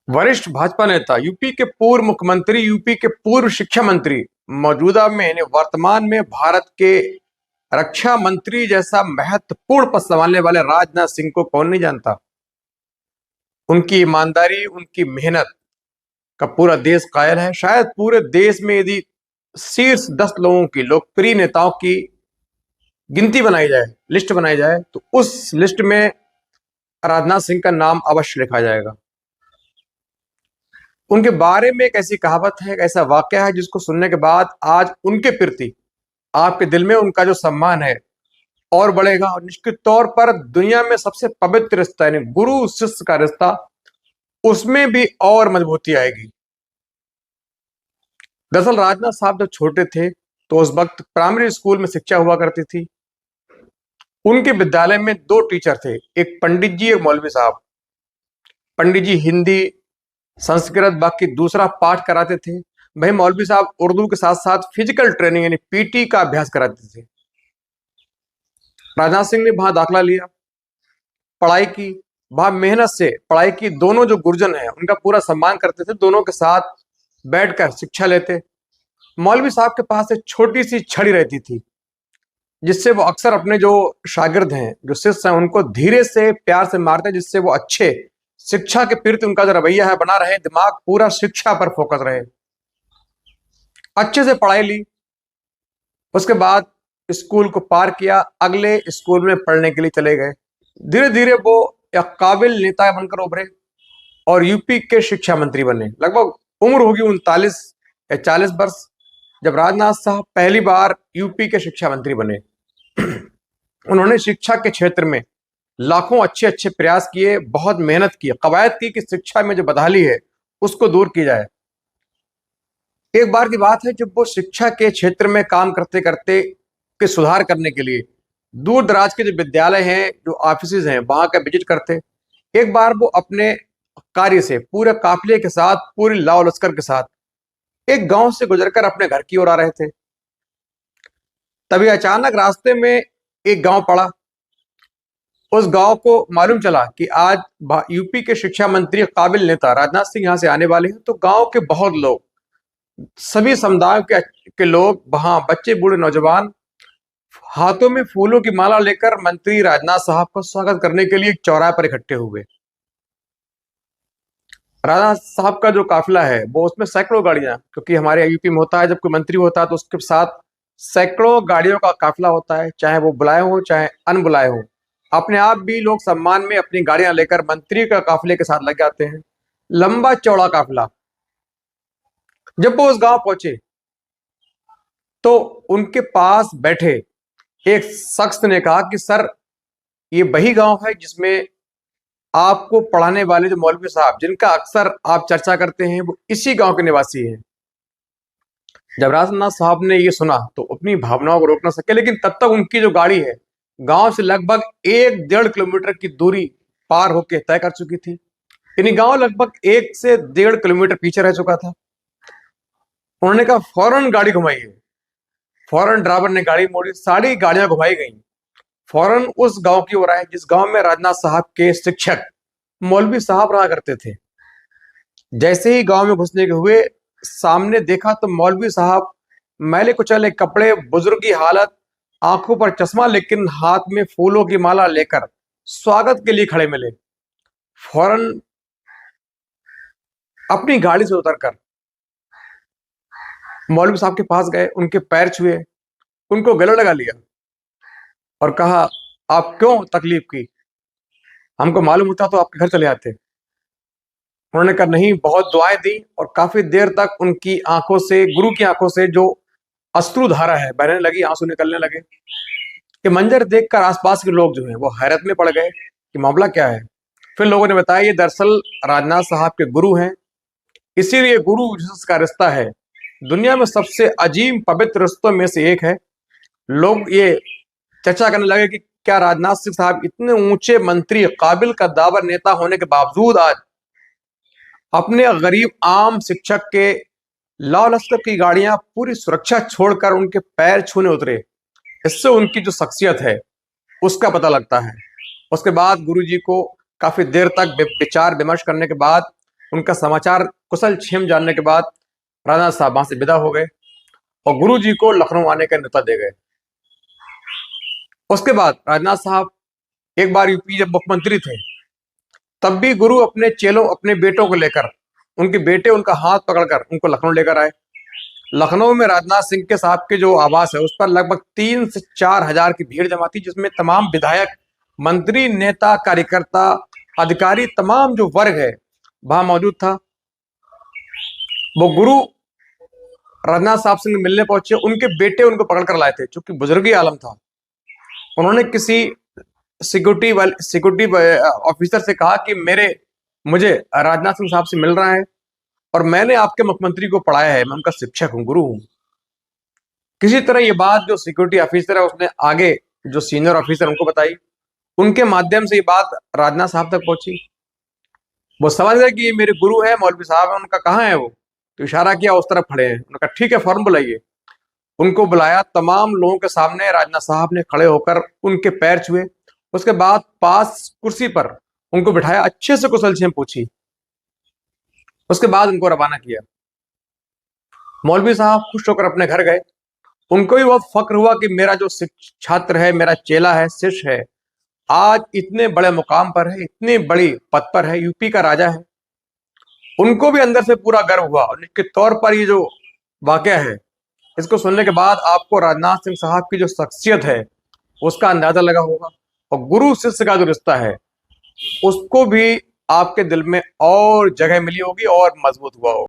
वरिष्ठ भाजपा नेता, यूपी के पूर्व मुख्यमंत्री, यूपी के पूर्व शिक्षा मंत्री, मौजूदा में यानी वर्तमान में भारत के रक्षा मंत्री जैसा महत्वपूर्ण पद संभालने वाले राजनाथ सिंह को कौन नहीं जानता। उनकी ईमानदारी, उनकी मेहनत का पूरा देश कायल है। शायद पूरे देश में यदि शीर्ष 10 लोगों की, लोकप्रिय नेताओं की गिनती बनाई जाए, लिस्ट बनाई जाए, तो उस लिस्ट में राजनाथ सिंह का नाम अवश्य लिखा जाएगा। उनके बारे में एक ऐसी कहावत है, एक ऐसा वाक्य है जिसको सुनने के बाद आज उनके प्रति आपके दिल में उनका जो सम्मान है और बढ़ेगा, और निश्चित तौर पर दुनिया में सबसे पवित्र रिश्ता यानी गुरु शिष्य का रिश्ता, उसमें भी और मजबूती आएगी। दरअसल राजनाथ साहब जब छोटे थे तो उस वक्त प्राइमरी स्कूल में शिक्षा हुआ करती थी। उनके विद्यालय में 2 टीचर थे, एक पंडित जी, एक मौलवी साहब। पंडित जी हिंदी, संस्कृत, बाकी दूसरा पाठ कराते थे। भाई मौलवी साहब उर्दू के साथ साथ फिजिकल ट्रेनिंग यानी पीटी का अभ्यास कराते थे। राजनाथ सिंह ने वहां दाखिला लिया, पढ़ाई की, वहां मेहनत से पढ़ाई की। दोनों जो गुरुजन है उनका पूरा सम्मान करते थे, दोनों के साथ बैठकर शिक्षा लेते। मौलवी साहब के पास एक छोटी सी छड़ी रहती थी जिससे वो अक्सर अपने जो शागिर्द हैं, जो शिष्य हैं, उनको धीरे से प्यार से मारते, जिससे वो अच्छे शिक्षा के प्रति उनका जो रवैया है बना रहे, दिमाग पूरा शिक्षा पर फोकस रहे। अच्छे से पढ़ाई ली, उसके बाद स्कूल को पार किया, अगले स्कूल में पढ़ने के लिए चले गए। धीरे धीरे वो एक काबिल नेता बनकर उभरे और यूपी के शिक्षा मंत्री बने। लगभग उम्र होगी 39 या 40 वर्ष जब राजनाथ साहब पहली बार यूपी के शिक्षा मंत्री बने। उन्होंने शिक्षा के क्षेत्र में लाखों अच्छे अच्छे प्रयास किए, बहुत मेहनत की, कवायद की कि शिक्षा में जो बदहाली है उसको दूर की जाए। एक बार की बात है जब वो शिक्षा के क्षेत्र में काम करते करते के सुधार करने के लिए दूर दराज के जो विद्यालय हैं, जो ऑफिस हैं, वहां का विजिट करते। एक बार वो अपने कार्य से पूरे काफिले के साथ, पूरी लाव लश्कर के साथ एक गांव से गुजरकर अपने घर की ओर आ रहे थे। तभी अचानक रास्ते में एक गांव पड़ा। उस गांव को मालूम चला कि आज यूपी के शिक्षा मंत्री, काबिल नेता राजनाथ सिंह यहां से आने वाले हैं। तो गांव के बहुत लोग, सभी समुदायों के लोग वहां, बच्चे, बूढ़े, नौजवान, हाथों में फूलों की माला लेकर मंत्री राजनाथ साहब का स्वागत करने के लिए एक चौराहे पर इकट्ठे हुए। राजनाथ साहब का जो काफिला है वो, उसमें सैकड़ों गाड़ियां, क्योंकि हमारे यूपी में होता है जब कोई मंत्री होता है तो उसके साथ सैकड़ों गाड़ियों का काफिला होता है, चाहे वो बुलाए हो चाहे अनबुलाए हो। अपने आप भी लोग सम्मान में अपनी गाड़ियां लेकर मंत्री का काफिले के साथ लग जाते हैं। लंबा चौड़ा काफिला। जब वो उस गांव पहुंचे तो उनके पास बैठे एक शख्स ने कहा कि सर, ये वही गांव है जिसमें आपको पढ़ाने वाले जो मौलवी साहब, जिनका अक्सर आप चर्चा करते हैं, वो इसी गांव के निवासी हैं। जब राजनाथ साहब ने ये सुना तो अपनी भावनाओं को रोक ना सके, लेकिन तब तक उनकी जो गाड़ी है गांव से लगभग 1-1.5 किलोमीटर की दूरी पार होकर तय कर चुकी थी। यानी गांव लगभग 1 से 1.5 किलोमीटर पीछे रह चुका था। उन्होंने कहा फौरन गाड़ी घुमाइए। फौरन ड्राइवर ने गाड़ी मोड़ी, सारी गाड़ियां घुमाई गई, फौरन उस गांव की ओर आए जिस गांव में राजनाथ साहब के शिक्षक मौलवी साहब रहा करते थे। जैसे ही गांव में घुसने के हुए, सामने देखा तो मौलवी साहब मैले कुचले कपड़े, बुजुर्गी हालत, आंखों पर चश्मा, लेकिन हाथ में फूलों की माला लेकर स्वागत के लिए खड़े मिले। फौरन अपनी गाड़ी से उतरकर मौलवी साहब के पास गए, उनके पैर छुए, उनको गले लगा लिया और कहा आप क्यों तकलीफ की, हमको मालूम होता तो आपके घर चले आते। उन्होंने कहा नहीं, बहुत दुआएं दी, और काफी देर तक उनकी आंखों से, गुरु की आंखों से जो अश्रुधारा है बहने लगी, आंसू निकलने लगे। ये मंजर देखकर आसपास के लोग जो हैं वो हैरत में पड़ गए कि मामला क्या है। फिर लोगों ने बताया ये दरअसल राजनाथ साहब के गुरु हैं, इसीलिए गुरु का रिश्ता है दुनिया में सबसे अजीम पवित्र रिश्तों में से एक है। लोग ये चर्चा करने लगे कि क्या राजनाथ सिंह साहब इतने ऊंचे मंत्री, काबिल कद्दावर नेता होने के बावजूद आज अपने गरीब आम शिक्षक के लाव लश्कर की गाड़ियां पूरी सुरक्षा छोड़कर उनके पैर छूने उतरे। इससे उनकी जो शख्सियत है उसका पता लगता है। उसके बाद गुरुजी को काफी देर तक विचार विमर्श करने के बाद उनका समाचार कुशल क्षेम जानने के बाद राजनाथ साहब वहां से विदा हो गए और गुरु जी को लखनऊ आने का न्योता दे गए। उसके बाद राजनाथ साहब एक बार यूपी जब मुख्यमंत्री थे, तब भी गुरु अपने चेलों, अपने बेटों को लेकर, उनके बेटे उनका हाथ पकड़कर उनको लखनऊ लेकर आए। लखनऊ में राजनाथ सिंह के साहब के जो आवास है उस पर लगभग 3 से 4 हजार की भीड़ जमा थी, जिसमें तमाम विधायक, मंत्री, नेता, कार्यकर्ता, अधिकारी, तमाम जो वर्ग है वहां मौजूद था। वो गुरु राजनाथ साहब से मिलने पहुंचे, उनके बेटे उनको पकड़ कर लाए थे, चूंकि बुजुर्गी आलम था। उन्होंने किसी सिक्योरिटी ऑफिसर से कहा कि मुझे राजनाथ सिंह साहब से मिल रहा है और मैंने आपके मुख्यमंत्री को पढ़ाया है, मैं उनका शिक्षक हूं, गुरु हूं। किसी तरह ये बात जो सिक्योरिटी ऑफिसर है उसने आगे जो सीनियर ऑफिसर उनको बताई, उनके माध्यम से ये बात राजनाथ साहब तक पहुंची। वो समझ गए कि ये मेरे गुरु है, मौलवी साहब है। उनका कहाँ है वो, तो इशारा किया उस तरफ खड़े हैं। उन्होंने कहा ठीक है, फौरन बुलाइए। उनको बुलाया, तमाम लोगों के सामने राजनाथ साहब ने खड़े होकर उनके पैर छुए। उसके बाद पास कुर्सी पर उनको बिठाया, अच्छे से कुशल क्षेम पूछी। उसके बाद उनको रवाना किया। मौलवी साहब खुश होकर अपने घर गए। उनको भी बहुत फक्र हुआ कि मेरा जो छात्र है, मेरा चेला है, शिष्य है, आज इतने बड़े मुकाम पर है, इतनी बड़ी पद पर है, यूपी का राजा है। उनको भी अंदर से पूरा गर्व हुआ। और निश्चित तौर पर ये जो वाकया है, इसको सुनने के बाद आपको राजनाथ सिंह साहब की जो शख्सियत है उसका अंदाजा लगा होगा, और गुरु शिष्य का जो रिश्ता है उसको भी आपके दिल में और जगह मिली होगी और मजबूत हुआ होगा।